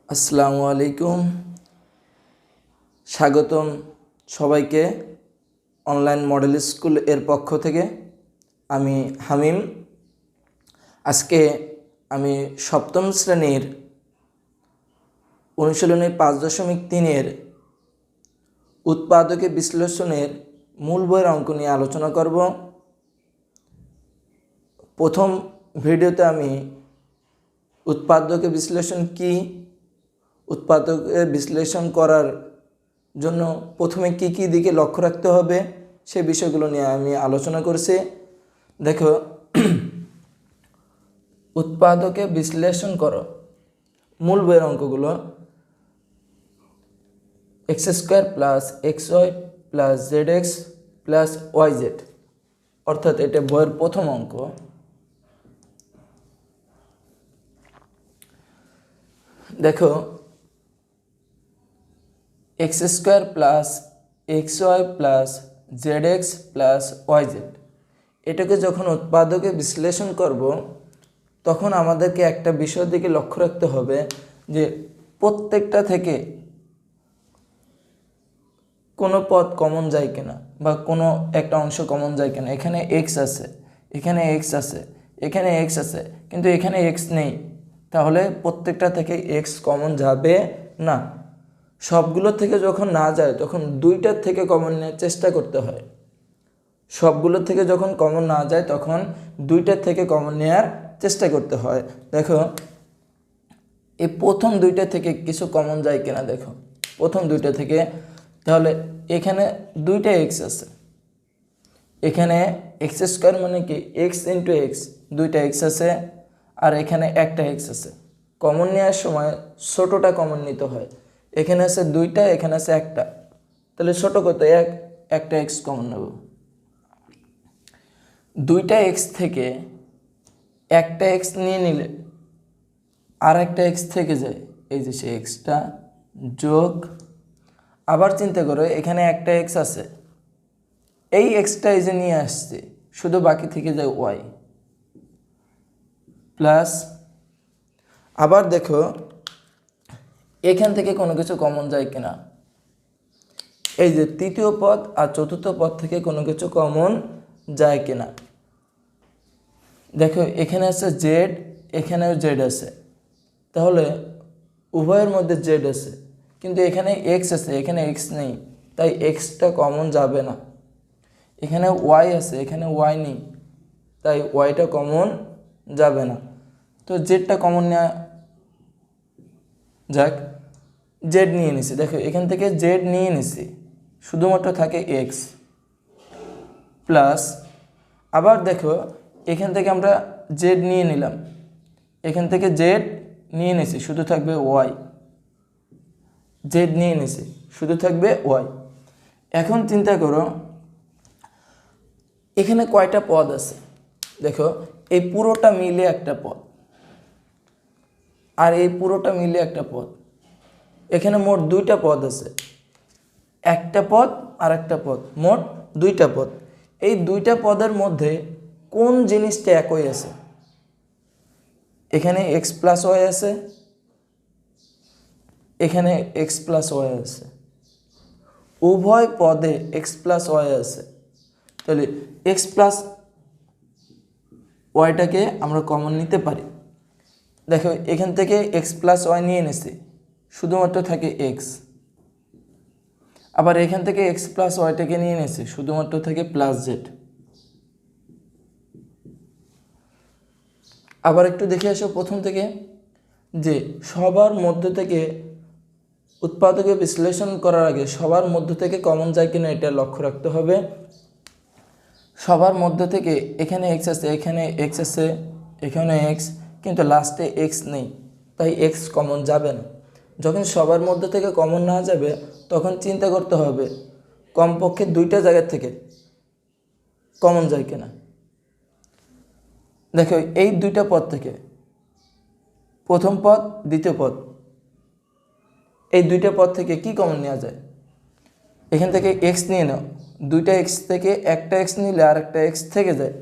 আসসালামু আলাইকুম। স্বাগতম সবাইকে অনলাইন মডেল স্কুল এর পক্ষ থেকে। আমি হামিম। আজকে আমি সপ্তম শ্রেণীর অনুশীলনী 5.3 উৎপাদকে বিশ্লেষণের মূল বইয়ের অঙ্ক নিয়ে আলোচনা করব। প্রথম ভিডিওতে আমি উৎপাদকে বিশ্লেষণ কি, উৎপাদকে বিশ্লেষণ করার জন্য প্রথমে কি কি দিকে লক্ষ্য রাখতে হবে সে বিষয়গুলো নিয়ে আমি আলোচনা করছি। দেখো, উৎপাদকে বিশ্লেষণ করো মূল বইয়ের অঙ্কগুলো x² + xy + zx + yz, অর্থাৎ এটা বইয়ের প্রথম অঙ্ক। দেখো, x² + xy + zx + yz, এটাকে যখন উৎপাদকে বিশ্লেষণ করব তখন আমাদেরকে একটা বিষয়ের দিকে লক্ষ্য রাখতে হবে যে প্রত্যেকটা থেকে কোনো পদ কমন যায় কিনা বা কোনো একটা অংশ কমন যায় কিনা। এখানে x আছে, এখানে x আছে, এখানে x আছে, কিন্তু এখানে x নেই, তাহলে প্রত্যেকটা থেকে x কমন যাবে না। সবগুলো থেকে যখন না যায় তখন দুইটার থেকে কমন নেওয়ার চেষ্টা করতে হয়। সবগুলো থেকে যখন কমন না যায় তখন দুইটার থেকে কমন নেওয়ার চেষ্টা করতে হয়। দেখো, এই প্রথম দুইটা থেকে কিছু কমন যায় কিনা। দেখো, প্রথম দুইটা থেকে, তাহলে এখানে দুইটা এক্স আছে, এখানে x² মানে কি x × x, দুইটা এক্স আছে, আর এখানে একটা এক্স আছে। কমন নেওয়ার সময় ছোটোটা কমন নিতে হয়। এখানে আছে দুইটা, এখানে আছে একটা, তাহলে ছোটো কত, একটা এক্স কমন নেব। দুইটা এক্স থেকে একটা এক্স নিয়ে নিলে আর একটা এক্স থেকে যায়, এই যে সে এক্সটা যোগ, আবার চিন্তা করো এখানে একটা এক্স আছে, এই এক্সটা এই যে নিয়ে আসছে, শুধু বাকি থেকে যায় ওয়াই প্লাস। আবার দেখো এখান থেকে কোনো কিছু কমন যায় কিনা, এই যে তৃতীয় পদ আর চতুর্থ পদ থেকে কোনো কিছু কমন যায় কিনা। দেখো এখানে আছে জেড, এখানেও জেড আছে, তাহলে উভয়ের মধ্যে জেড আছে, কিন্তু এখানে এক্স আছে, এখানে এক্স নেই, তাই এক্সটা কমন যাবে না। এখানে ওয়াই আছে, এখানে ওয়াই নেই, তাই ওয়াইটা কমন যাবে না। তো জেডটা কমন নেওয়া যাক, জেড নিয়ে নিছি। দেখো এখান থেকে জেড নিয়ে নিছি, শুধুমাত্র থাকে এক্স প্লাস। আবার দেখো এখান থেকে আমরা জেড নিয়ে নিলাম, এখান থেকে জেড নিয়ে নিছি, শুধু থাকবে ওয়াই। জেড নিয়ে নিছি, শুধু থাকবে ওয়াই। এখন চিন্তা করো এখানে কয়টা পদ আছে। দেখো এই পুরোটা মিলে একটা পদ, আর এই পুরোটা মিলে একটা পদ। এখানে মোট দুইটা পদ আছে, একটা পদ আর একটা পদ, মোট দুইটা পদ। এই দুইটা পদের মধ্যে কোন জিনিসটা একই আছে? এখানে x + y আছে, এখানে x + y আছে, উভয় পদে x + y আছে, তাহলে x + yটাকে আমরা কমন নিতে পারি। দেখো এখান থেকে x + y নিয়ে নিছি, শুধুমাত্র থাকে x। আবার এখান থেকে x + yটাকে নিয়ে নিছি, শুধুমাত্র থাকে +z। আবার একটু দেখে আসো প্রথম থেকে, যে সবার মধ্য থেকে উৎপাদকে বিশ্লেষণ করার আগে সবার মধ্য থেকে কমন যায় কিনা এটা লক্ষ্য রাখতে হবে। সবার মধ্য থেকে এখানে এক্স আছে, এখানে এক্স আছে, এখানে এক্স, কিন্তু লাস্টে এক্স নেই, তাই এক্স কমন যাবে না। যখন সবার মধ্য থেকে কমন না যাবে তখন চিন্তা করতে হবে কমপক্ষে দুইটা জায়গা থেকে কমন যায় কিনা। দেখো এই দুইটা পদ থেকে, প্রথম পদ দ্বিতীয় পদ, এই দুইটা পদ থেকে কি কমন নেওয়া যায়? এখান থেকে এক্স নিয়ে নাও, দুইটা এক্স থেকে একটা এক্স নিলে আর একটা এক্স থেকে যায়,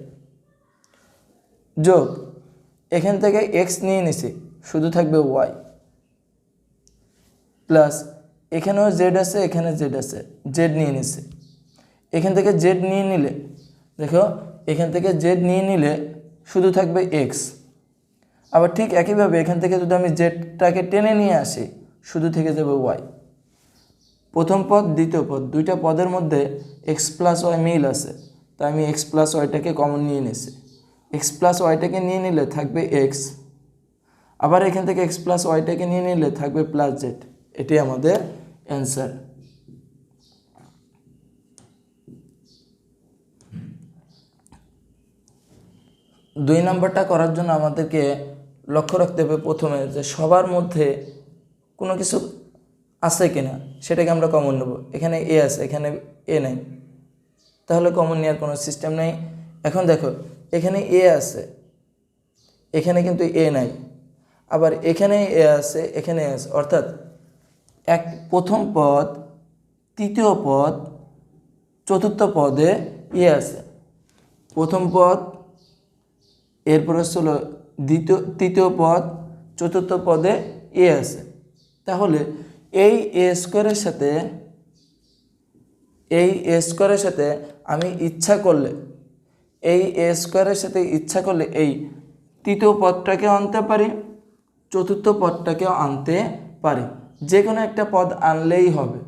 যোগ এখান থেকে এক্স নিয়ে নিছি, শুধু থাকবে ওয়াই। প্লাস এখানেও জেড আছে, এখানে জেড আছে, জেড নিয়ে নিছে। এখান থেকে জেড নিয়ে নিলে দেখো, এখান থেকে জেড নিয়ে নিলে শুধু থাকবে এক্স। আবার ঠিক একইভাবে এখান থেকে যদি আমি জেডটাকে টেনে নিয়ে আসি, শুধু থেকে যাবে ওয়াই। প্রথম পদ দ্বিতীয় পদ দুইটা পদের মধ্যে এক্স প্লাস ওয়াই মিল আছে, তাই আমি এক্স প্লাস ওয়াইটাকে কমন নিয়ে নিয়েছি। এক্স প্লাস ওয়াইটাকে নিয়ে নিলে থাকবে এক্স, আবার এখান থেকে এক্স প্লাস ওয়াইটাকে নিয়ে নিলে থাকবে প্লাস জেড। এটি আমাদের অ্যান্সার। দুই নম্বরটা করার জন্য আমাদেরকে লক্ষ্য রাখতে হবে প্রথমে যে সবার মধ্যে কোনো কিছু আছে কিনা, সেটাকে আমরা কমন নেব। এখানে এ আছে, এখানে এ নাই, তাহলে কমন নেওয়ার কোনো সিস্টেম নেই। এখন দেখো, এখানে এ আছে, এখানে কিন্তু এ নাই, আবার এখানে এ আছে, এখানে এ আছে, অর্থাৎ প্রথম পদ, তৃতীয় পদ, চতুর্থ পদে এ আছে। প্রথম পদ, এরপরে হলো তৃতীয় পদ, চতুর্থ পদে এ আছে। তাহলে এই এ স্কোয়ারের সাথে আমি ইচ্ছা করলে এই এ স্কোয়ারের সাথে ইচ্ছা করলে এই তৃতীয় পদটাকেও আনতে পারি, চতুর্থ পদটাকেও আনতে পারি, যে কোনো একটা পদ আনলেই হবে।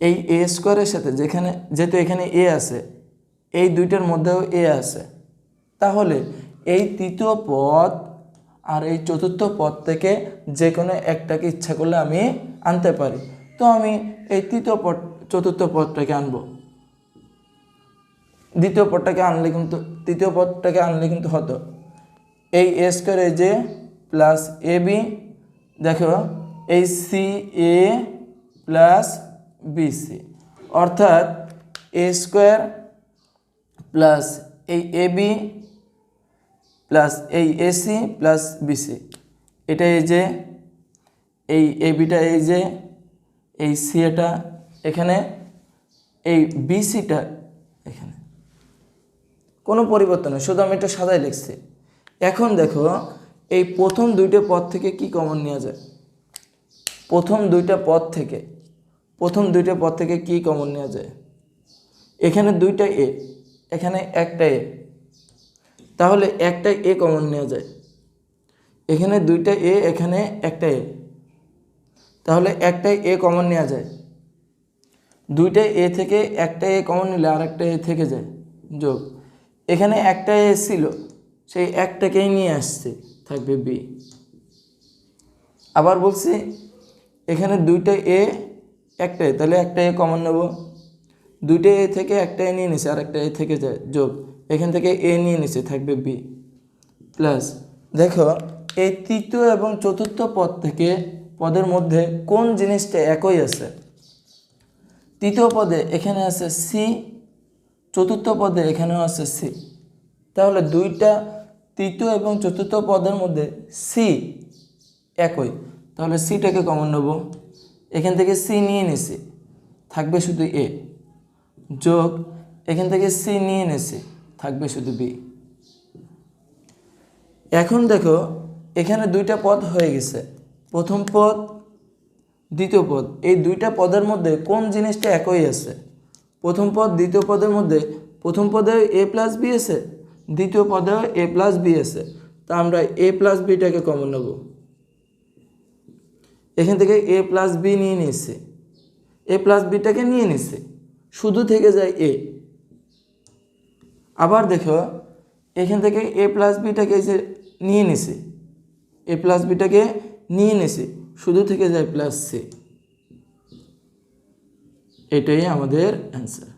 এই এ স্কোয়ারের সাথে যেহেতু এখানে এ আছে, এই দুইটার মধ্যেও এ আছে, তাহলে এই তৃতীয় পদ আর এই চতুর্থ পদ থেকে যে কোনো একটাকে ইচ্ছা করলে আমি আনতে পারি। তো আমি এই চতুর্থ পদটাকে আনবো। তৃতীয় পদটাকে আনলে কিন্তু হতো এই এ স্কোয়ার এই যে প্লাস এ বি, দেখো এই সি এ প্লাস বি সি, অর্থাৎ এ স্কোয়ার প্লাস এই এ বি প্লাস এই এসি প্লাস বিসি, এটা এই যে এই এ বিটা এই যে এই সি এটা এখানে, এই বিসিটা এখানে, কোনো পরিবর্তন নেই, শুধু আমি এটা সাদাই লিখছি। এখন দেখো, এই প্রথম দুইটা পদ থেকে কি কমন নেওয়া যায়? প্রথম দুইটা পদ থেকে কি কমন নেওয়া যায়? এখানে দুইটা এ, এখানে একটা এ, তাহলে একটা এ কমন নেওয়া যায়। এখানে দুইটা এ, এখানে একটা এ, তাহলে একটা এ কমন নেওয়া যায়। দুইটা এ থেকে একটা এ কমন নিলে আর একটা এ থেকে যায়, যোগ। এখানে একটা এ ছিল, সেই একটাকেই নিয়ে আসছে, থাকবে বি। আবার বলছি, এখানে দুইটা এ একটা এ, তাহলে একটা এ কমন নেব। দুইটা এ থেকে একটা এ নিয়ে নিছে, আর একটা এ থেকে যায়, যোগ। এখান থেকে এ নিয়ে নিছে, থাকবে বি প্লাস। দেখো, এই তৃতীয় এবং চতুর্থ পদের মধ্যে কোন জিনিসটা একই আছে? তৃতীয় পদে এখানে আছে সি, চতুর্থ পদে এখানেও আছে সি, তাহলে দুইটা তৃতীয় এবং চতুর্থ পদের মধ্যে সি একই, তাহলে সিটাকে কমন নেব। এখান থেকে সি নিয়ে নিছি, থাকবে শুধু এ, যোগ এখান থেকে সি নিয়ে নিছি, থাকবে শুধু বি। এখন দেখো, এখানে দুইটা পদ হয়ে গেছে, প্রথম পদ, দ্বিতীয় পদ। এই দুইটা পদের মধ্যে কোন জিনিসটা একই আছে? প্রথম পদ দ্বিতীয় পদের মধ্যে প্রথম পদে এ প্লাস বি আছে, দ্বিতীয় পদেও এ প্লাস বি আছে, তা আমরা এ প্লাস বিটাকে কমন নেব। এখান থেকে এ প্লাস বি নিয়ে নিচ্ছে, এ প্লাস বিটাকে নিয়ে নিচ্ছে, শুধু থেকে যায় এ। আবার দেখো, এখান থেকে এ প্লাস বিটাকে যে নিয়ে নিছে, এ প্লাস বিটাকে নিয়ে নিছে, শুধু থেকে যায় প্লাস সি। এটাই আমাদের অ্যান্সার।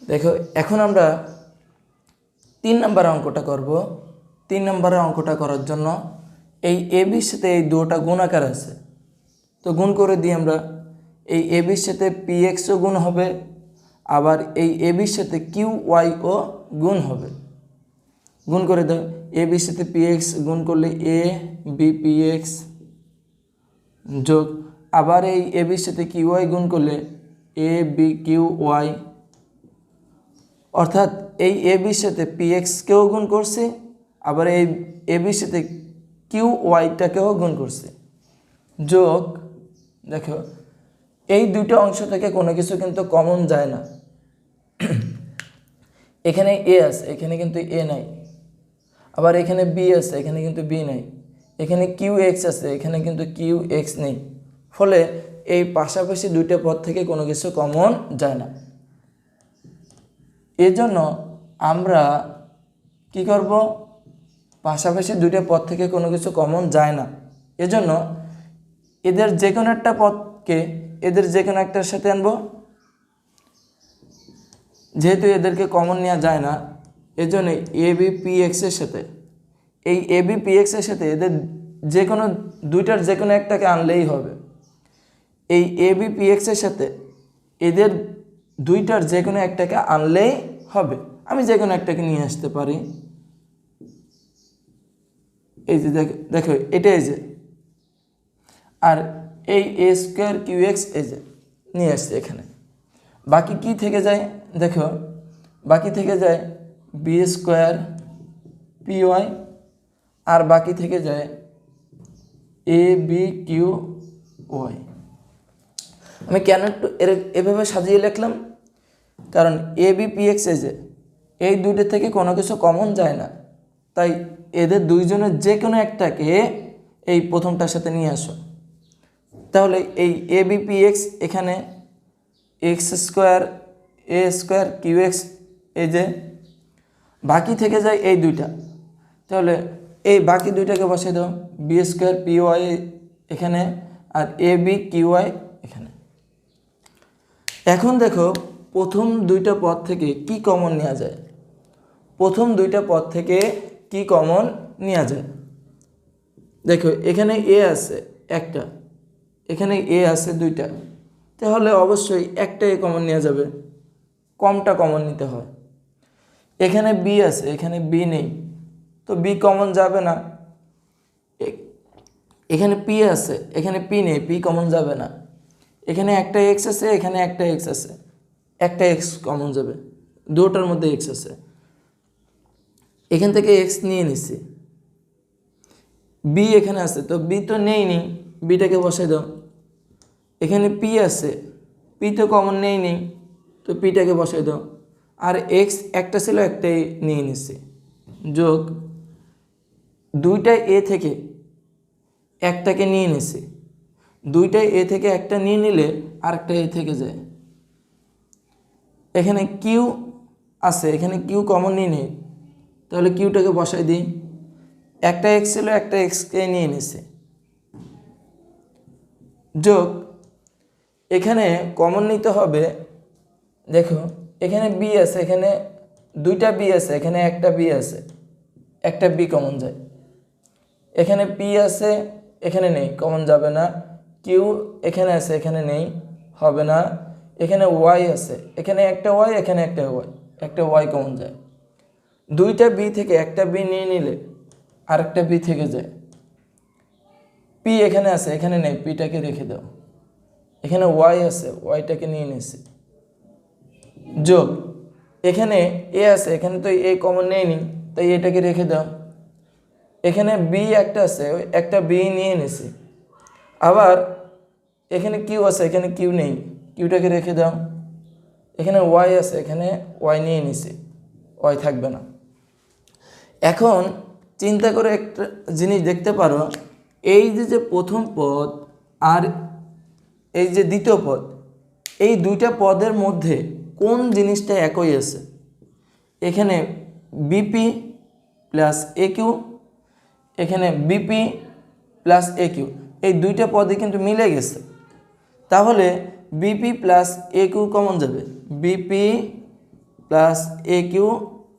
দেখো, এখন আমরা 3 নম্বর অঙ্কটা করব। 3 নম্বরের অঙ্কটা করার জন্য এই এ বির সাথে এই দুটা গুণ আকার আছে, তো গুণ করে দিই আমরা। এই এ বির সাথে পি এক্সও গুণ হবে, আবার এই এ বির সাথে কিউ ওয়াইও গুণ হবে। গুণ করে দাও, এ বির সাথে পি এক্স গুণ করলে এ বি পি এক্স, যোগ আবার এই এ বির সাথে কিউ ওয়াই গুণ করলে এ বি কিউ ওয়াই, অর্থাৎ এই এ বির সাথে পি এক্সকেও গুণ করছে, আবার এই এ বির সাথে কিউ ওয়াইটাকেও গুণ করছি, যোগ দেখো এই দুটো অংশ থেকে কোনো কিছু কিন্তু কমন যায় না। এখানে এ আছে, এখানে কিন্তু এ নাই, আবার এখানে বি আছে, এখানে কিন্তু বি নাই, এখানে কিউ এক্স আছে, এখানে কিন্তু কিউ এক্স নেই। ফলে এই পাশাপাশি দুইটা পদ থেকে কোনো কিছু কমন যায় না। এজন্য আমরা কি করব, পাশাপাশি দুইটা পদ থেকে কোনো কিছু কমন যায় না, এজন্য এদের যে কোনো একটা পদকে এদের যে কোনো একটার সাথে আনবো। যেহেতু এদেরকে কমন নেওয়া যায় না, এজন্য এ বি পি এক্সের সাথে এই এ বি পি এক্সের সাথে এদের যে কোনো দুইটার যে কোনো একটাকে আনলেই হবে। এই এ বি পি এক্সের সাথে এদের দুইটার যে কোনো একটাকে আনলেই হবে। আমি যে কোনো একটাকে নিয়ে আসতে পারি। এই যে দেখো এটা এই যে, আর এই এ স্কোয়ার কিউ এক্স এই যে নিয়ে আসছে এখানে। বাকি কি থেকে যায় দেখো, বাকি থেকে যায় বি স্কোয়ার পি ওয়াই, আর বাকি থেকে যায় এ বি কিউ ওয়াই। আমি কেন একটু এভাবে সাজিয়ে লিখলাম, কারণ এ বি পি এক্স এই যে এই দুইটা থেকে কোনো কিছু কমন যায় না, তাই এদের দুইজনের যে কোনো একটাকে এই প্রথমটার সাথে নিয়ে আসো। তাহলে এই এ বি পি এক্স এখানে এক্স স্কোয়ার এ স্কোয়ার কিউ এক্স এই যে, বাকি থেকে যায় এই দুইটা। তাহলে এই বাকি দুইটাকে বসিয়ে দাও, বি স্কোয়ার পি ওয়াই এখানে আর এ বি কিউ ওয়াই এখানে। এখন দেখো প্রথম দুইটা পদ থেকে কি কমন নেওয়া যায়, প্রথম দুইটা পদ থেকে কি কমন নেওয়া যায়। দেখো এখানে এ আছে একটা, এখানে এ আছে দুইটা, তাহলে অবশ্যই একটা এ কমন নেওয়া যাবে, কমটা কমন নিতে হয়। এখানে বি আছে, এখানে বি নেই, তো বি কমন যাবে না। এখানে পি আছে, এখানে পি নেই, পি কমন যাবে না। এখানে একটা এক্স আছে, এখানে একটা এক্স আছে, একটা এক্স কমন যাবে, দুটোর মধ্যে এক্স আছে। এখান থেকে এক্স নিয়ে নিচ্ছি, বি এখানে আছে, তো বি তো নেই, বিটাকে বসাই দাও। এখানে পি আছে, পি তো কমন নেই, তো পিটাকে বসাই দাও। আর এক্স একটা ছিল, একটাই নিয়ে নিচ্ছি, যোগ দুইটা এ থেকে একটাকে নিয়ে নিচ্ছি, দুইটা এ থেকে একটা নিয়ে নিলে আরেকটা এ থেকে যায়। এখানে কিউ আছে, এখানে কিউ কমন নিয়ে নেই, তাহলে কিউটাকে বসাই দিই। একটা এক্স ছিল, একটা এক্সকে নিয়ে নিচ্ছে, যোগ এখানে কমন নিতে হবে। দেখো এখানে বি আছে, এখানে দুইটা বি আছে, এখানে একটা বি আছে, একটা বি কমন যায়। এখানে পি আছে, এখানে নেই, কমন যাবে না। কিউ এখানে আছে, এখানে নেই, হবে না। এখানে ওয়াই আছে, এখানে একটা ওয়াই, এখানে একটা ওয়াই, একটা ওয়াই কমন যায়। দুইটা বি থেকে একটা বি নিয়ে নিলে আরেকটা বি থেকে যায়। পি এখানে আছে, এখানে নেই, পিটাকে রেখে দাও। এখানে ওয়াই আছে, ওয়াইটাকে নিয়ে নিয়েছি, যোগ এখানে এ আছে, এখানে তো এ কমন নেই, তাই এটাকে রেখে দাও। এখানে বি একটা আছে, ওই একটা বি নিয়ে নিছি। আবার এখানে কিউ আছে, এখানে কিউ নেই, কিউটাকে রেখে দাও। এখানে ওয়াই আছে, এখানে ওয়াই নিয়ে নিছি, ওয়াই থাকবে না। এখন চিন্তা করে একটা জিনিস দেখতে পারো, এই যে প্রথম পদ আর এই যে দ্বিতীয় পদ, এই দুইটা পদের মধ্যে কোন জিনিসটা একই আছে। এখানে বিপি প্লাস এ কিউ, এখানে বিপি প্লাস এ কিউ, এই দুইটা পদে কিন্তু মিলে গেছে। তাহলে বিপি প্লাস এ কিউ কমন যাবে, বিপি প্লাস এ কিউ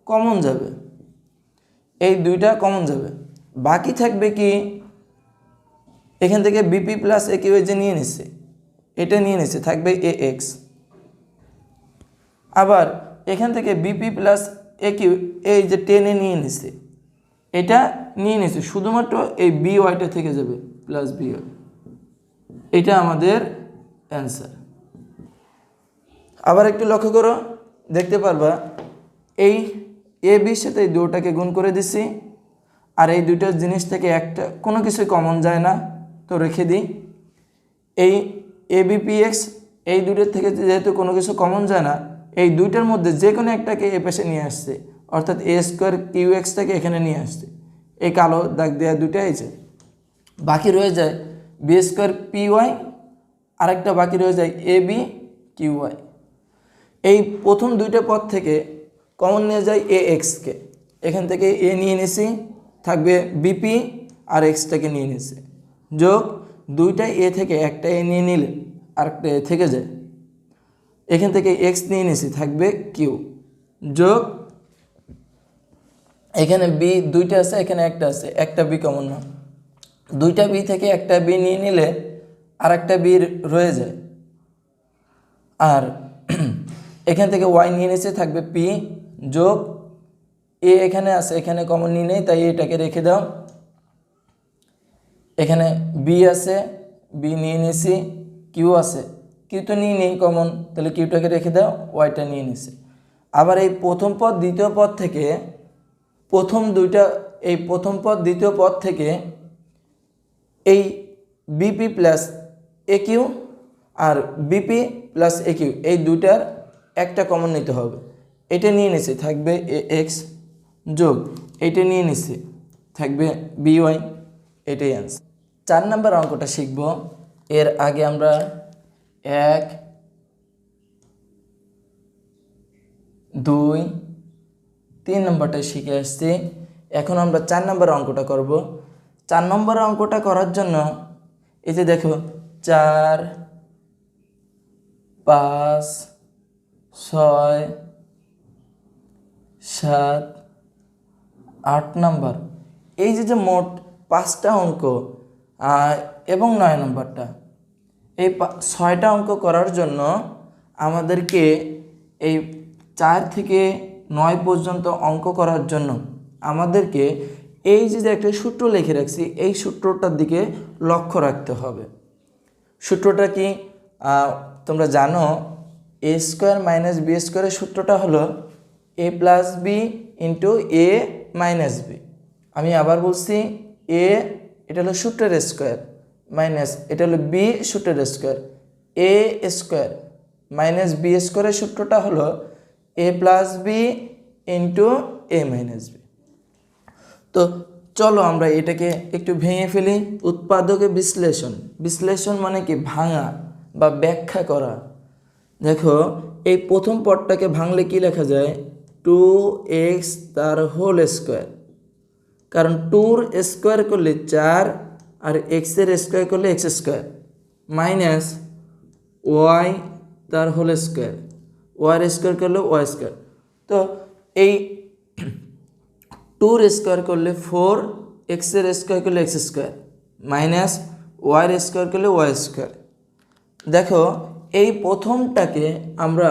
কমন যাবে, এই দুইটা কমন যাবে। বাকি থাকবে কি, এখান থেকে বিপি প্লাস এ কিউ যে নিয়ে নিচ্ছে, এটা নিয়ে নিচ্ছে, থাকবে এ এক্স। আবার এখান থেকে বিপি প্লাস এ কিউ এই যে টেনে নিয়ে নিচ্ছে, এটা নিয়ে নিচ্ছে, শুধুমাত্র এই বি ওয়াইটা থেকে যাবে, প্লাস বি ওয়াই। এটা আমাদের অ্যান্সার। আবার একটু লক্ষ্য করো, দেখতে পারবা এই এ বির সাথে এই দুটাকে গুণ করে দিচ্ছি, আর এই দুইটা জিনিস থেকে একটা কোনো কিছু কমন যায় না, তো রেখে দিই। এই ABPX এই দুইটার থেকে যেহেতু কোনো কিছু কমন যায় না, এই দুইটার মধ্যে যে কোনো একটাকে এ পাশে নিয়ে আসছে, অর্থাৎ A²QXটাকে এখানে নিয়ে আসছে। এই কালো দাগ দেওয়া দুইটা হয়েছে, বাকি রয়ে যায় B²PY, আরেকটা বাকি রয়ে যায় ABQY। এই প্রথম দুইটা পদ থেকে কমন নিয়ে যায় AXকে, এখান থেকে A নিয়ে নিয়েছি, থাকবে BP আর Xটাকে নিয়ে নিয়েছি, যোগ দুইটা A থেকে একটা A নিয়ে নিলে আরেকটা A থেকে যায়, এখান থেকে X নিয়ে নিয়েছি, থাকবে Q, যোগ এখানে B দুইটা আছে, এখানে একটা আছে, একটা B কমন না, দুইটা B থেকে একটা B নিয়ে নিলে আর একটা B রয়ে যায়, আর এখান থেকে Y নিয়ে নিয়েছে, থাকবে P, যোগ A এখানে আছে, এখানে কমন নিয়ে নেই, তাই এটাকে রেখে দাও। এখানে B আছে, B নিয়ে নিয়েছি, Q আছে, Q তো নিয়ে নেই কমন, তাহলে Qটাকে রেখে দাও, Yটা নিয়ে নিয়েছি। আবার এই প্রথম পদ দ্বিতীয় পদ থেকে প্রথম পদ দ্বিতীয় পদ থেকে এই BP প্লাস AQ আর BP প্লাস AQ এই দুইটার একটা কমন নিতে হবে, এটা নিয়ে নিছি, থাকবে AX, যোগ এইটা নিয়ে নিছি, থাকবে BY, এটাই অ্যান্সার। 4 নম্বর অঙ্কটা শিখব। এর আগে আমরা 1, 2, 3 নম্বরটা শিখে আসছি। এখন আমরা 4 নম্বর অঙ্কটা করব। 4 নম্বর অঙ্কটা করার জন্য এই যে দেখো 4, 5, 6, 7, 8 নম্বর, এই যে মোট 5টা অঙ্ক এবং 9 নম্বরটা, এই 6টা অঙ্ক করার জন্য আমাদেরকে এই 4 থেকে 9 পর্যন্ত অঙ্ক করার জন্য আমাদেরকে এই যে একটা সূত্র লিখে রাখছি, এই সূত্রটার দিকে লক্ষ্য রাখতে হবে। সূত্রটা কি তোমরা জানো, A² - B² এর সূত্রটা হলো A + B × A - B। আমি আবার বলছি, A এটা হলো সূত্রের স্কোয়ার, মাইনাস এটা হলো B সূত্রের স্কোয়ার, A² - B² এর সূত্রটা হলো A + B × A - B। তো চলো আমরা এটাকে একটু ভেঙে ফেলি। উৎপাদকে বিশ্লেষণ মানে কি, ভাঙা বা ব্যাখ্যা করা। দেখো এই প্রথম পদটাকে ভাঙলে কি লেখা যায়, 2x তার হোল স্কোয়ার, কারণ 2 এর স্কোয়ার করলে 4 আর x এর স্কোয়ার করলে x², মাইনাস y তার হোল স্কোয়ার, y এর স্কোয়ার করলে y²। তো এই 2 এর স্কোয়ার করলে 4, x এর স্কোয়ার করলে x², মাইনাস y এর স্কোয়ার করলে y²। দেখো এই প্রথমটাকে আমরা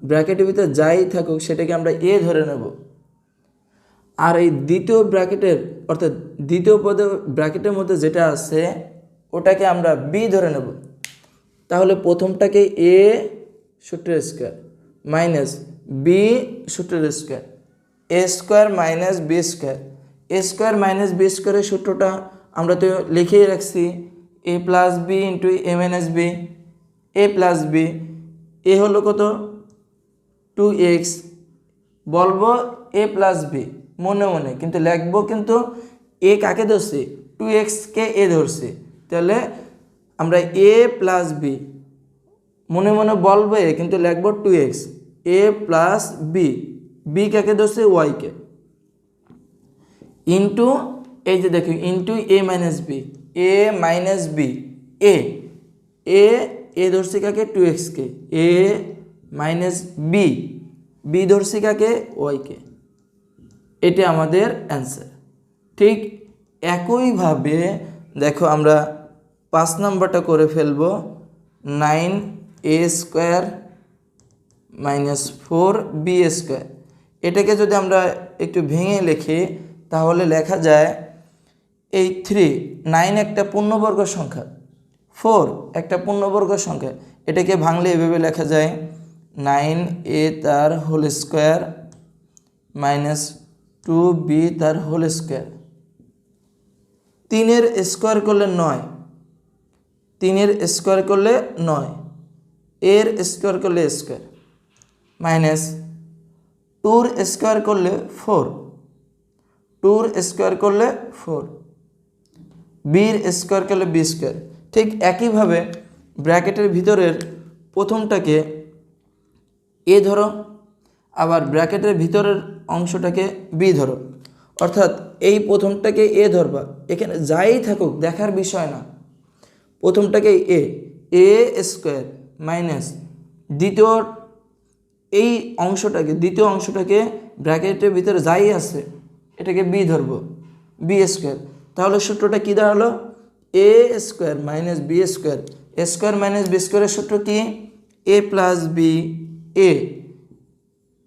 ব্র্যাকেটের ভিতরে যাই থাকুক সেটাকে আমরা a ধরে নেব, আর এই দ্বিতীয় ব্র্যাকেটের অর্থাৎ দ্বিতীয় পদে ব্র্যাকেটের মধ্যে যেটা আছে ওটাকে আমরা b ধরে নেব। তাহলে প্রথমটাকে a সূত্রের স্কোয়ার মাইনাস b সূত্রের square, A² - B², A² - B² এর সূত্রটা আমরা তো লিখেই রাখছি, A + B × A - B, A + B, A হলো কত 2x, বলবো A + B মনে মনে, কিন্তু লিখবো কিন্তু A কাকে ধরছি, 2x কে A ধরছি, তাহলে আমরা A + B মনে মনে বলবো কিন্তু লিখবো 2x, A + B, B কাকে ধরছে y কে, ইন্টু এই যে দেখো into A - B, A - B, A ধরছি কাকে 2x K, A - B, B ধরছি কাকে y কে, এটা আমাদের অ্যান্সার। ঠিক একইভাবে দেখো আমরা 5 নম্বরটা করে ফেলবো, 9a² - 4b²। এটাকে যদি আমরা একটু ভেঙে লিখি তাহলে লেখা যায় এই 9 একটা পূর্ণবর্গ সংখ্যা, 4 একটা পূর্ণবর্গ সংখ্যা, এটাকে ভাঙলে এভাবে লেখা যায় 9a তার হোল স্কোয়ার - 2b তার হোল স্কোয়ার, 3 স্কোয়ার করলে 9, 3 স্কোয়ার করলে 9, এর স্কোয়ার করলে স্কোয়ার, মাইনাস 2 স্কোয়ার করলে 4, 2 স্কোয়ার করলে 4, বির স্কোয়ার করলে বি স্কোয়ার। ঠিক একইভাবে ব্র্যাকেটের ভিতরের প্রথমটাকে এ ধরো, আবার ব্র্যাকেটের ভিতরের অংশটাকে বি ধরো, অর্থাৎ এই প্রথমটাকে এ ধরবা, এখানে যাই থাকুক দেখার বিষয় না, প্রথমটাকে এ স্কোয়ার মাইনাস দ্বিতীয় এই অংশটাকে, দ্বিতীয় অংশটাকে ব্র্যাকেটের ভিতরে যাই আছে এটাকে বি ধরবো, বি স্কোয়ার। তাহলে সূত্রটা কী দাঁড়ালো? A square minus b square, square minus b স্কোয়ারের সূত্র কি? এ প্লাস বি, এ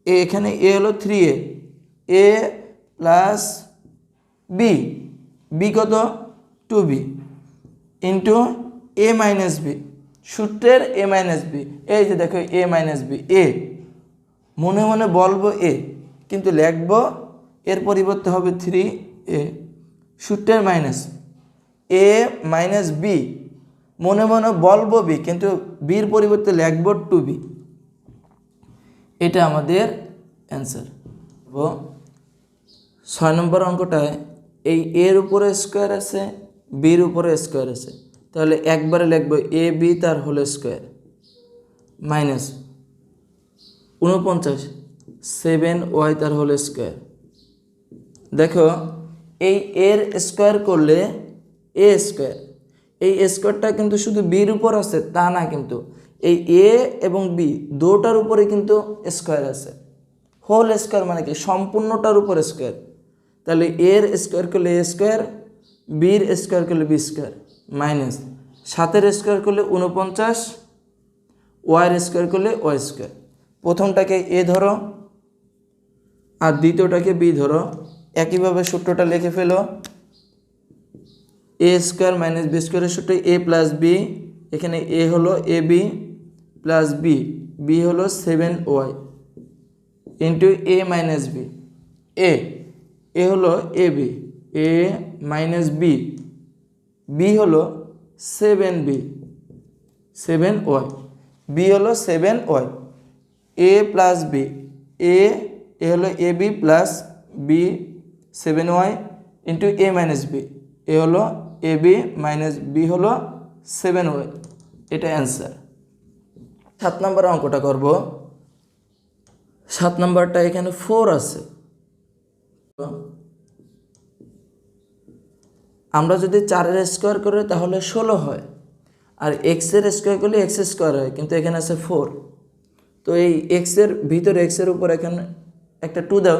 এখানে এ হলো 3a, এ প্লাস বি, বি কত? 2b into a minus B, সূত্রের এ মাইনাস বি, এই যে দেখো এ মাইনাস বি, এ মনে মনে বলবো এ, কিন্তু লিখবো এর পরিবর্তে হবে 3a, সূত্রের মাইনাস এ মাইনাস বি, মনে মনে বলবো বি, কিন্তু বির পরিবর্তে লিখবো 2b। এটা আমাদের অ্যান্সার। 6 নম্বর অঙ্কটায় এই এর উপরে স্কোয়ার আছে, বির উপরে স্কোয়ার আছে, তাহলে একবারে লিখবো এ বি তার হোল স্কোয়ার মাইনাস 49 7y তার হোল স্কোয়ার। দেখো এই এর স্কোয়ার করলে এ স্কোয়ার, এই স্কোয়ারটা কিন্তু শুধু বির উপর আছে তা না, কিন্তু এই এ এবং বি দুটার উপরে কিন্তু স্কোয়ার আছে। হোল স্কোয়ার মানে কি? সম্পূর্ণটার উপর স্কোয়ার। তাহলে এর স্কোয়ার করলে এ স্কোয়ার, বির স্কোয়ার করলে বি স্কোয়ার মাইনাস 7-এর স্কোয়ার করলে 49, ওয়াইয়ের স্কোয়ার করলে ওয়াই স্কোয়ার। প্রথমটাকে এ ধরো আর দ্বিতীয়টাকে বি ধরো, একইভাবে সূত্রটা লিখে ফেলো। এ স্কোয়ার মাইনাস বি স্কোয়ারের সূত্র এ প্লাস বি, এখানে এ হলো a b plus B, B হলো 7y into a minus b, a হলো a B, A minus B, B হলো 7b, 7y, বি হলো 7y, A plus b, a হলো a b plus b 7y into a minus b, a হলো a B minus B হলো 7y। এটা answer. 7 নম্বর অঙ্কটা করব। 7 নম্বরটা এখানে 4 আছে। আমরা যদি 4-এর স্কোয়ার করি তাহলে 16 হয়, আর এক্সের স্কোয়ার করলে এক্স স্কোয়ার হয়, কিন্তু এখানে আছে 4। তো এই এক্সের ভিতরে এক্সের উপর এখানে একটা 2 দাও,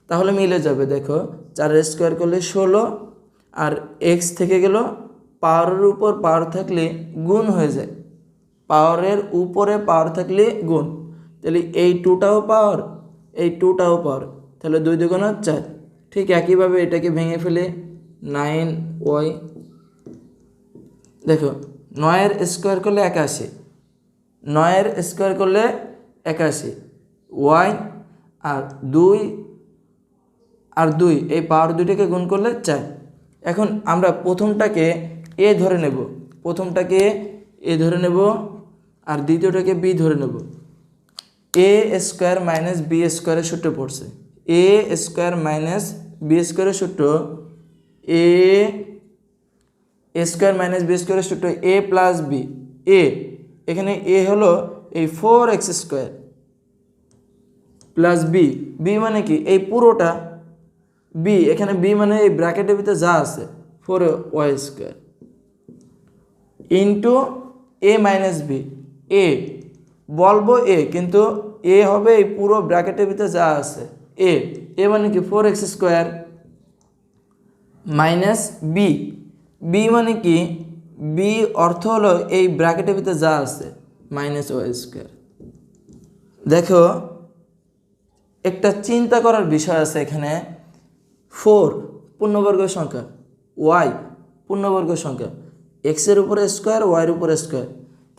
তাহলে মিলে যাবে। দেখো 4-এর স্কোয়ার করলে 16, আর এক্স থেকে গেল, পাওয়ারের উপর পাওয়ার থাকলে গুণ হয়ে যায়, পাওয়ারের উপরে পাওয়ার থাকলে গুণ, তাহলে এই 2টাও পাওয়ার, এই 2টাও পাওয়ার, তাহলে 2 2 4। ঠিক একইভাবে এটাকে ভেঙে ফেলে 9y, দেখো 9-এর স্কোয়ার করলে 81, 9-এর স্কোয়ার করলে 81 ওয়াই, আর 2 এই পাওয়ার দুইটাকে গুণ করলে 4। এখন আমরা প্রথমটাকে এ ধরে নেব, প্রথমটাকে এ ধরে নেব আর দ্বিতীয়টাকে বি ধরে নেব। এ স্কোয়ার মাইনাস বি স্কোয়ারের সূত্র পড়ছে, এ স্কোয়ার মাইনাস বি স্কোয়ারের সূত্র, এ স্কোয়ার মাইনাস বি স্কোয়ারের সূত্র এ প্লাস বি, এখানে এ হলো এই 4x square plus B, B মানে কি? এই পুরোটা বি, এখানে বি মানে এই ব্র্যাকেটের ভিতরে যা আছে 4y square into a minus B, বলবো এ, কিন্তু এ হবে এই পুরো ব্র্যাকেটের ভিতরে যা আছে এ মানে কি 4x square minus B, B মানে কি? বি অর্থ হলো এই ব্র্যাকেটের ভিতরে যা আছে মাইনাস ওয়াই স্কোয়ার। দেখো একটা চিন্তা করার বিষয় আছে এখানে, 4 পূর্ণবর্গ সংখ্যা, ওয়াই পূর্ণবর্গ সংখ্যা, এক্সের উপরে স্কোয়ার, ওয়াইয়ের উপরে স্কোয়ার,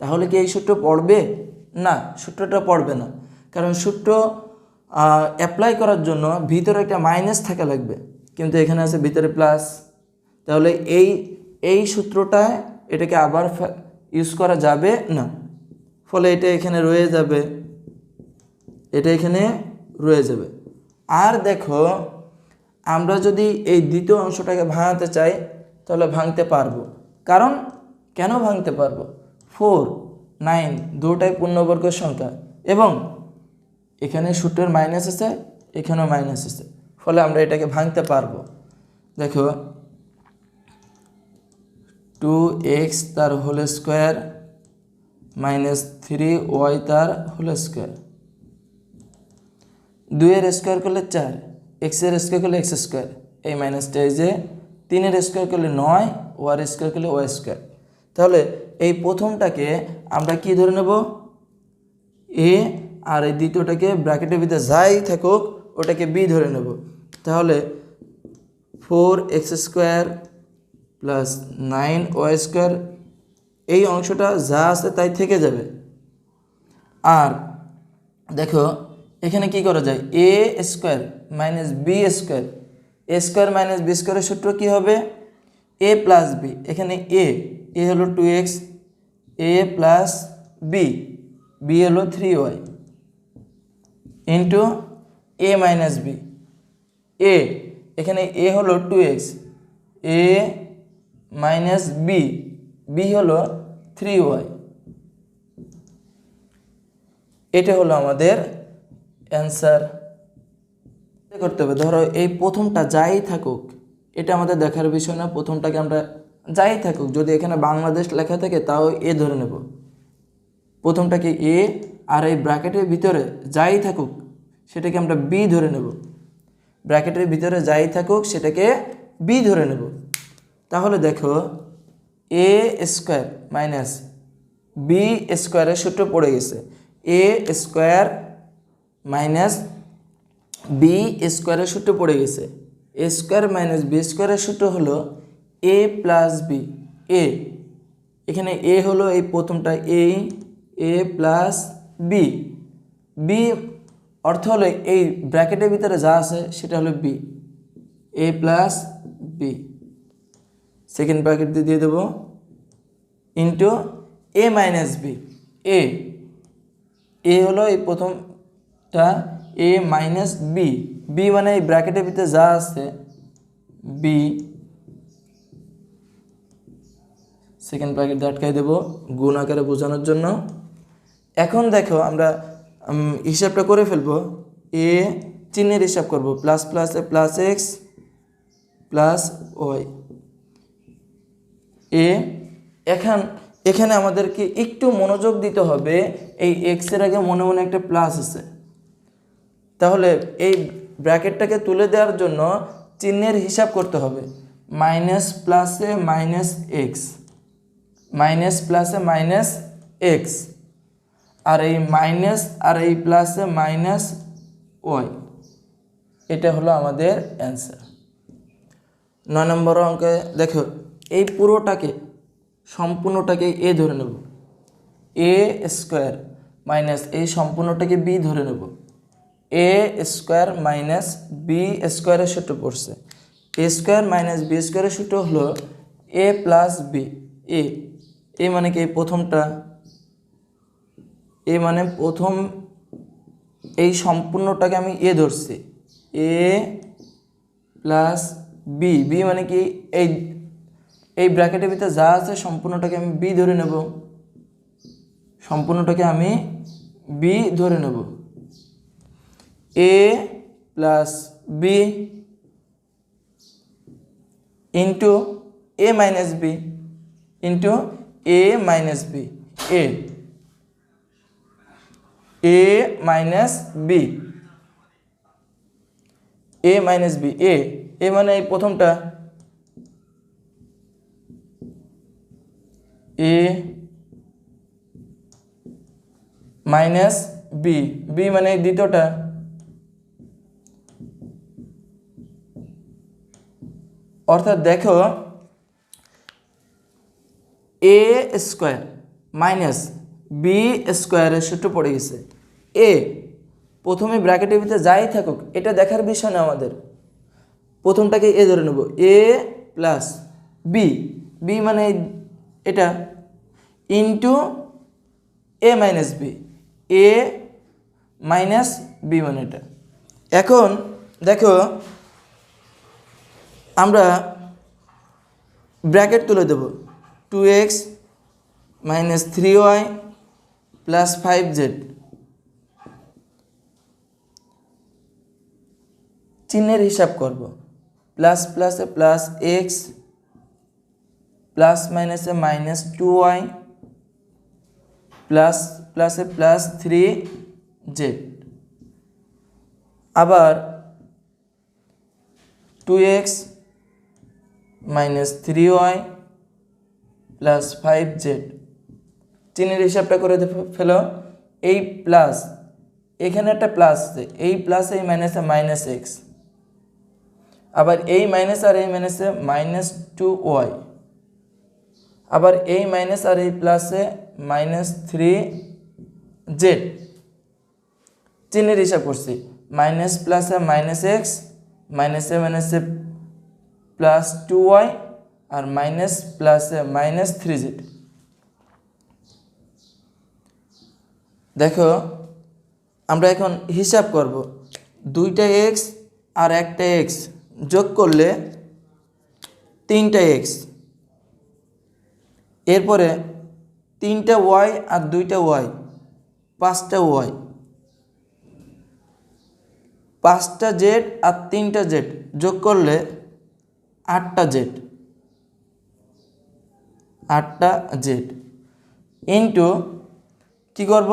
তাহলে কি এই সূত্র পড়বে? না, সূত্রটা পড়বে না, কারণ সূত্র অ্যাপ্লাই করার জন্য ভিতরে একটা মাইনাস থাকা লাগবে, কিন্তু এখানে আছে ভিতরে প্লাস, তাহলে এই সূত্রটায় এটাকে আবার ইউজ করা যাবে না, ফলে এটা এখানে রয়ে যাবে, এটা এখানে রয়ে যাবে। আর দেখো আমরা যদি এই দ্বিতীয় অংশটাকে ভাঙাতে চাই তাহলে ভাঙতে পারবো। কারণ কেন ভাঙতে পারবো? 4, 9 দুটাই পূর্ণবর্গের সংখ্যা এবং এখানে সূত্রের মাইনাস আছে, এখানেও মাইনাস আছে, ফলে আমরা এটাকে ভাঙতে পারবো। দেখো 2x তার হোল স্কোয়ার মাইনাস 3y তার হোল স্কোয়ার, 2 এর স্কোয়ার করলে 4, x এর স্কোয়ার করলে x স্কোয়ার, এই মাইনাসটা এই যে 3 এর স্কোয়ার করলে 9, y এর স্কোয়ার করলে y স্কোয়ার। তাহলে এই প্রথমটাকে আমরা কি ধরে নেব? a, আর এই দ্বিতীয়টাকে ব্র্যাকেটের ভিতরে যাই থাকুক ওটাকে b ধরে নেব। তাহলে 4x square plus 9y square, এই অংশটা যা আছে তাই থেকে যাবে। আর দেখো এখানে কি করা যায়? a square minus b square, a square minus b স্কোয়ারের সূত্র কি হবে? a plus b। এখানে a হলো 2x, a প্লাস b হলো 3y into a minus b। এখানে a হলো 2x, a মাইনাস b হলো 3y। এটা হলো আমাদের অ্যান্সার। করতে হবে, ধরো এই প্রথমটা যাই থাকুক এটা আমাদের দেখার বিষয় না, প্রথমটাকে আমরা যাই থাকুক, যদি এখানে বাংলাদেশ লেখা থাকে তাও এ ধরে নেব, প্রথমটাকে এ, আর এই ব্র্যাকেটের ভিতরে যাই থাকুক সেটাকে আমরা বি ধরে নেব, ব্র্যাকেটের ভিতরে যাই থাকুক সেটাকে বি ধরে নেব। তাহলে দেখো এ স্কোয়ার মাইনাস বি স্কোয়ারের সূত্র পড়ে গেছে, এ স্কোয়ার মাইনাস বি স্কোয়ারের সূত্র পড়ে গেছে। এ স্কোয়ার মাইনাস বি স্কোয়ারের সূত্র হলো এ প্লাস বি। এখানে এ হলো এই প্রথমটা এ প্লাস বি, অর্থ হলো এই ব্র্যাকেটের ভিতরে যা আছে সেটা হলো বি, এ প্লাস বি, সেকেন্ড ব্র্যাকেট দিয়ে দেবো into a minus b. A হলো এই প্রথমটা এ মাইনাস বি মানে এই ব্র্যাকেটের ভিতরে যা আছে বি, সেকেন্ড ব্র্যাকেট আটকাই দেবো গুণ আকারে বোঝানোর জন্য। এখন দেখো আমরা হিসাবটা করে ফেলবো, এ চিহ্নের হিসাব করব, প্লাস প্লাসে প্লাস এক্স প্লাস ওয়াই। এখানে আমাদেরকে একটু মনোযোগ দিতে হবে, এই এক্সের আগে মনে মনে একটা প্লাস আছে, তাহলে এই ব্র্যাকেটটাকে তুলে দেওয়ার জন্য চিহ্নের হিসাব করতে হবে, মাইনাস প্লাসে মাইনাস এক্স, মাইনাস প্লাসে মাইনাস এক্স, আর এই মাইনাস আর এই প্লাসে মাইনাস ওয়াই। এটা হলো আমাদের অ্যান্সার। 9 নম্বর অঙ্কে দেখো এই পুরোটাকে সম্পূর্ণটাকে এ ধরে নেব, এ স্কোয়ার মাইনাস এই সম্পূর্ণটাকে বি ধরে নেব, এ স্কোয়ার মাইনাস বি স্কোয়ারের সূত্র পড়ছে, এ স্কোয়ার মাইনাস বি স্কোয়ারের সূত্র হলো এ প্লাস বি। এ মানে কি এই প্রথমটা, এ মানে প্রথম এই সম্পূর্ণটাকে আমি এ ধরছি, এ প্লাস বি মানে কি এই ব্র্যাকেটের ভিতরে যা আছে সম্পূর্ণটাকে আমি বি ধরে নেব, সম্পূর্ণটাকে আমি বি ধরে নেব, এ plus B into a minus B into a minus b, A minus b, A minus b, এ মানে এই প্রথমটা এ মাইনাস বি মানে এই দ্বিতীয়টা, অর্থাৎ দেখো এ স্কোয়ার মাইনাস বি স্কোয়ারের সূত্র পড়ে গেছে। এ প্রথমে ব্র্যাকেটের ভিতরে যাই থাকুক এটা দেখার বিষয় না আমাদের, প্রথমটাকে এ ধরে নেব, এ প্লাস বি, বি মানে এটা into a minus b, A minus B মানে এটা। এখন দেখো আমরা ব্র্যাকেট তুলে দেব, 2x minus 3y plus 5z, চিহ্নের হিসাব করব, প্লাস প্লাসে প্লাস এক্স, প্লাস মাইনাসে মাইনাস 2y, প্লাস প্লাসে প্লাস 3z, আবার 2x minus 3y plus 5z, চিহ্নের হিসাবটা করে ফেলো। এই প্লাস, এখানে একটা প্লাস আছে, এই প্লাস এই মাইনাসে মাইনাস এক্স, আবার এই মাইনাস আর এই মাইনাসে মাইনাস 2y, আবার এই মাইনাস আর এই প্লাসে মাইনাস 3z, চিহ্নের হিসাব করছি, মাইনাস প্লাসে মাইনাস এক্স, মাইনাসে মাইনাসে প্লাস 2y, আর মাইনাস প্লাসে মাইনাস 3z। দেখো আমরা এখন হিসাব করব, দুইটা এক্স আর একটা এক্স যোগ করলে 3টা এক্স, এরপরে 3টা ওয়াই আর 2টা ওয়াই, 5টা ওয়াই, 5টা জেড আর 3টা জেড যোগ করলে 8টা জেড, 8টা জেড ইন্টু কী করব,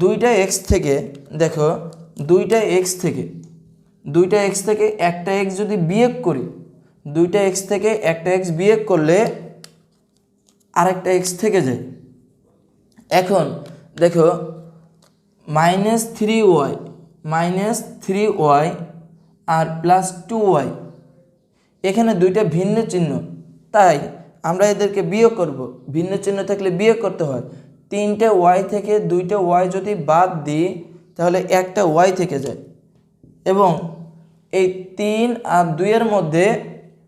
2টা এক্স থেকে, দেখো 2টা এক্স থেকে, 2টা এক্স থেকে একটা এক্স যদি বিয়োগ করি, 2টা এক্স থেকে একটা এক্স বিয়োগ করলে আরেকটা এক্স থেকে যায়। এখন দেখো মাইনাস 3y আর প্লাস 2y, এখানে দুইটা ভিন্ন চিহ্ন, তাই আমরা এদেরকে বিয়োগ করব। ভিন্ন চিহ্ন থাকলে বিয়োগ করতে হয়। 3টে ওয়াই থেকে 2টা ওয়াই যদি বাদ দিই তাহলে একটা ওয়াই থেকে যায়, এবং এই 3 আর 2-এর মধ্যে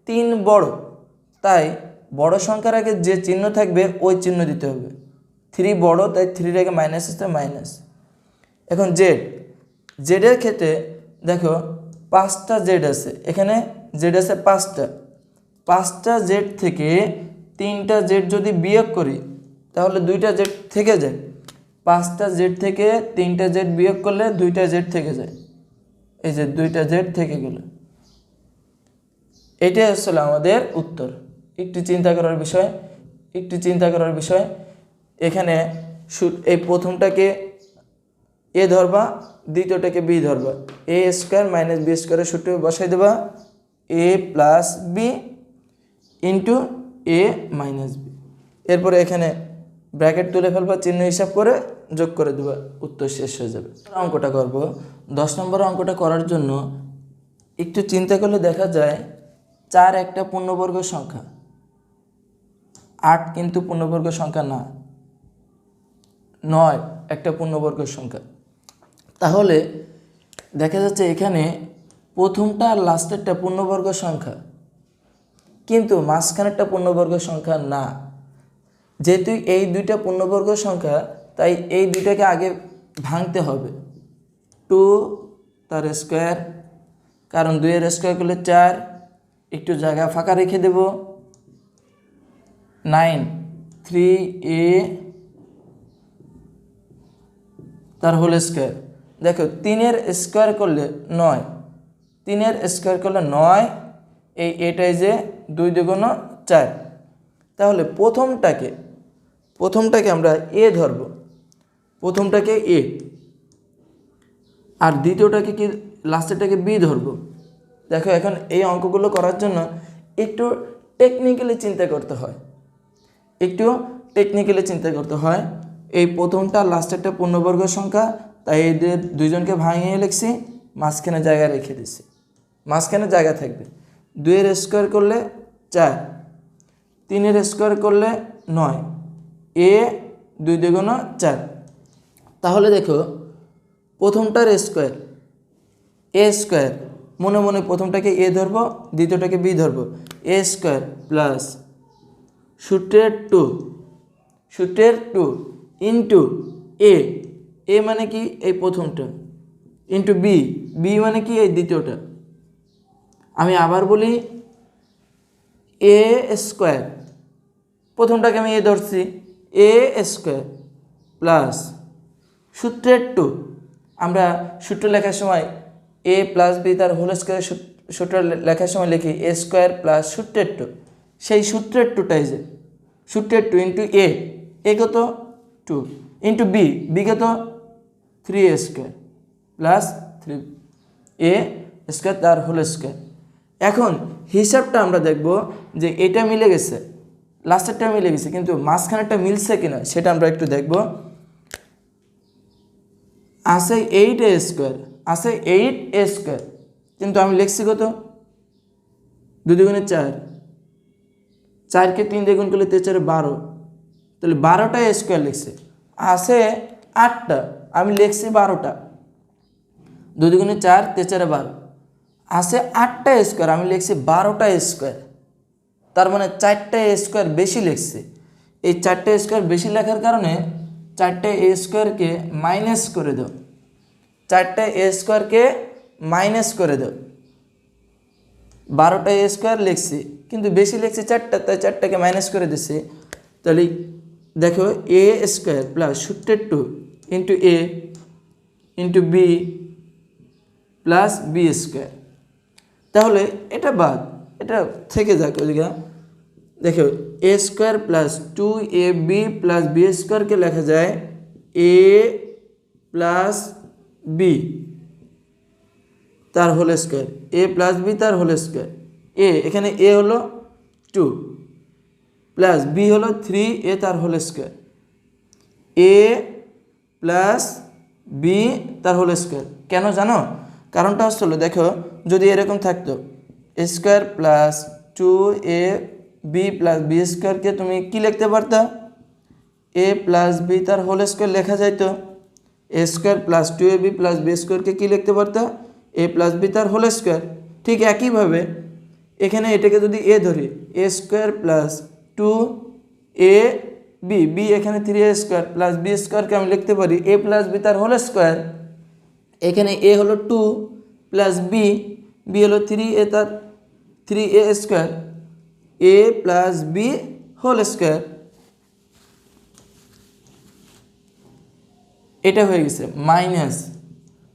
3 বড়, তাই বড় সংখ্যার আগে যে চিহ্ন থাকবে ওই চিহ্ন দিতে হবে। 3 বড়, তাই 3-এর আগে মাইনাস আসতে মাইনাস। এখন জেডের ক্ষেত্রে দেখো 5টা জেড আছে, এখানে জেড আছে 5টা জেড থেকে 3টা জেড যদি বিয়োগ করি তাহলে 2টা জেড থেকে যায়। 5টা জেড থেকে 3টা জেড বিয়োগ করলে 2টা জেড থেকে যায়, এই যে 2টা জেড থেকে গেল। এটাই আসলে আমাদের উত্তর। একটু চিন্তা করার বিষয়, এখানে এই প্রথমটাকে এ ধরবা, দ্বিতীয়টাকে বি ধরবা, এ স্কোয়ার মাইনাস বি স্কোয়ারের সূত্র বসাই দেবা, এ plus B into a minus B. এরপরে এখানে ব্র্যাকেট তুলে ফেলবা, চিহ্ন হিসাব করে যোগ করে দেবা, উত্তর শেষ হয়ে যাবে। অঙ্কটা করব। 10 নম্বর অঙ্কটা করার জন্য একটু চিন্তা করলে দেখা যায় 4 একটা পূর্ণবর্গ সংখ্যা, 8 কিন্তু পূর্ণবর্গ সংখ্যা না, 9 একটা পূর্ণবর্গ সংখ্যা। তাহলে দেখা যাচ্ছে এখানে প্রথমটা আর লাস্টেরটা পূর্ণবর্গ সংখ্যা, কিন্তু মাঝখানেরটা পূর্ণবর্গ সংখ্যা না। যেহেতু এই দুইটা পূর্ণবর্গ সংখ্যা, তাই এই দুইটাকে আগে ভাঙতে হবে। 2 তার স্কোয়ার, কারণ 2-এর স্কোয়ার করলে 4, একটু জায়গা ফাঁকা রেখে দেব। 9 3a তার হোল স্কোয়ার। দেখো 3-এর স্কোয়ার করলে 9, 3-এর স্কোয়ার করলে 9, এই এটাই যে 2 দুগুণ 4। তাহলে প্রথমটাকে আমরা এ ধরব, প্রথমটাকে এ, আর দ্বিতীয়টাকে কি, লাস্টেরটাকে বি ধরব। দেখো এখন এই অঙ্কগুলো করার জন্য একটু টেকনিক্যালি চিন্তা করতে হয়। এই প্রথমটা লাস্টেরটা পূর্ণবর্গ সংখ্যা, তাই এদের দুইজনকে ভাঙিয়ে লিখছি, মাঝখানে জায়গা রেখে দিছি, মাঝখানে জায়গা থাকবে। 2-এর স্কোয়ার করলে 4, 3-এর স্কোয়ার করলে 9, এ 2 দুগুণ 4। তাহলে দেখো প্রথমটার স্কোয়ার এ স্কোয়ার, মনে মনে প্রথমটাকে এ ধরবো, দ্বিতীয়টাকে বি ধরবো, এ স্কোয়ার প্লাস সূত্রের টু ইন্টু এ মানে কি এই প্রথমটা, ইন্টু বি মানে কি এই দ্বিতীয়টা। আমি আবার বলি, এ স্কোয়ার, প্রথমটাকে আমি এ ধরছি, এ স্কোয়ার প্লাস সূত্রের টু। আমরা সূত্র লেখার সময় এ প্লাস বি তার হোল স্কোয়ার সূত্র লেখার সময় লিখি এ স্কোয়ার প্লাস সূত্রের টু। সেই সূত্রের টুটাই যে সূত্রের টু ইন্টু এ কত 2 ইন্টু বি কত 3a square plus 3a square তার হোল স্কোয়ার। এখন হিসাবটা আমরা দেখব যে এটা মিলে গেছে, লাস্টেরটা মিলে গেছে, কিন্তু মাঝখানেরটা মিলছে কিনা সেটা আমরা একটু দেখব। আছে 8a স্কোয়ার, আছে 8a স্কোয়ার, কিন্তু আমি লিখছি কত 2 দুগুণে 4, 4কে 3 দিয়ে গুণ করলে 3 4 12, তাহলে 12টা স্কোয়ার লিখছে। আছে 8টা, আমি লিখছি 12টা, 2 দুগুণে 4, 3 4 12, আছে 8টা স্কোয়ার, আমি লিখছি 12টা স্কোয়ার। তার মানে 4টা স্কোয়ার বেশি লিখছি। এই 4টা স্কোয়ার বেশি লেখার কারণে 4টা স্কোয়ারকে মাইনাস করে দাও, 4টা স্কোয়ারকে মাইনাস করে দাও। 12টা স্কোয়ার লিখছি কিন্তু বেশি লিখছি 4টা, তাই 4টাকে মাইনাস করে দিচ্ছি। তাহলে দেখো এ স্কোয়ার প্লাস সূত্রের two into a into b plus b square. তাহলে এটা বাদ, এটা থেকে যাক ওইদিকে। দেখো a square plus 2ab plus b স্কোয়ারকে লেখা যায় এ প্লাস বি তার whole square, a plus b তার হোল স্কোয়ার। এখানে এ হলো 2 প্লাস বি হলো 3a তার whole square, a plus b তার হোল স্কোয়ার। কেন জানো? কারণটা হচ্ছিল, দেখো যদি এরকম থাকতো এ square plus 2ab plus b স্কোয়ারকে তুমি কি লিখতে পারতা? এ প্লাস বি তার হোল স্কোয়ার লেখা যাইতো। A square plus 2ab plus b স্কোয়ারকে কি লিখতে পারতা? এ প্লাস বি তার হোল স্কোয়ার। ঠিক একইভাবে এখানে এটাকে যদি এ ধরি, এ স্কোয়ার প্লাস 2ab, বি এখানে 3a স্কোয়ার প্লাস বি স্কোয়ারকে আমি লিখতে পারি এ প্লাস বি তার হোল স্কোয়ার। এখানে এ হলো 2 প্লাস বি হলো 3a তার 3a square, a plus B whole square. এটা হয়ে গেছে মাইনাস।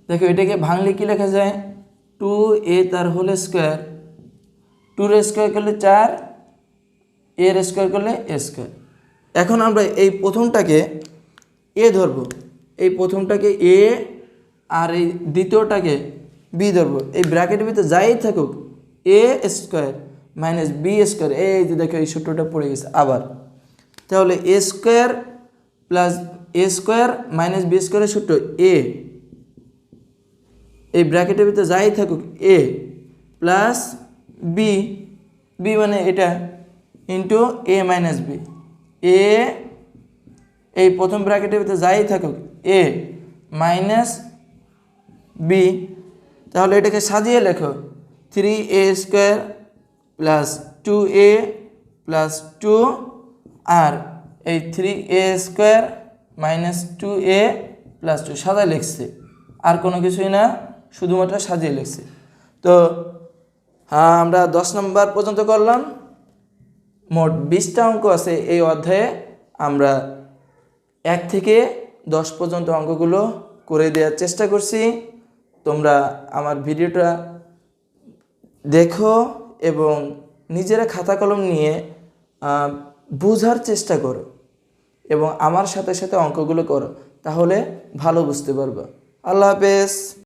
দেখো এটাকে ভাঙলে কি লেখা যায়? 2a তার হোল স্কোয়ার, 2 এর স্কোয়ার করলে 4, এর স্কোয়ার করলে এ স্কোয়ার। এখন আমরা এই প্রথমটাকে এ ধরবো, এই প্রথমটাকে এ আর এই দ্বিতীয়টাকে বি ধরবো। এই ব্র্যাকেটের ভিতরে যাই থাকুক এ স্কোয়ার মাইনাস বি স্কোয়ার, এই যে দেখো এই সূত্রটা পড়ে গেছে আবার। তাহলে এ স্কোয়ার প্লাস এ স্কোয়ার মাইনাস বি স্কোয়ারের সূত্র এ, এই ব্র্যাকেটের ভিতরে যাই থাকুক এ প্লাস বি মানে এটা ইন্টু এ মাইনাস বি, এই প্রথম ব্র্যাকেটের ভিতরে যাই থাকুক এ মাইনাস বি। তাহলে এটাকে সাজিয়ে লেখো 3a square plus 2a plus 2 আর এই 3a square minus 2a plus 2 সাজায় লিখছি, আর কোনো কিছুই না, শুধুমাত্র সাজিয়ে লিখছি। তো হ্যাঁ, আমরা 10 নম্বর পর্যন্ত করলাম। মোট 20টা অঙ্ক আছে এই অধ্যায়ে। আমরা 1 থেকে 10 পর্যন্ত অঙ্কগুলো করে দেওয়ার চেষ্টা করছি। তোমরা আমার ভিডিওটা দেখো এবং নিজেরা খাতা কলম নিয়ে বোঝার চেষ্টা করো এবং আমার সাথে সাথে অঙ্কগুলো করো, তাহলে ভালো বুঝতে পারবে। আল্লাহ হাফেজ।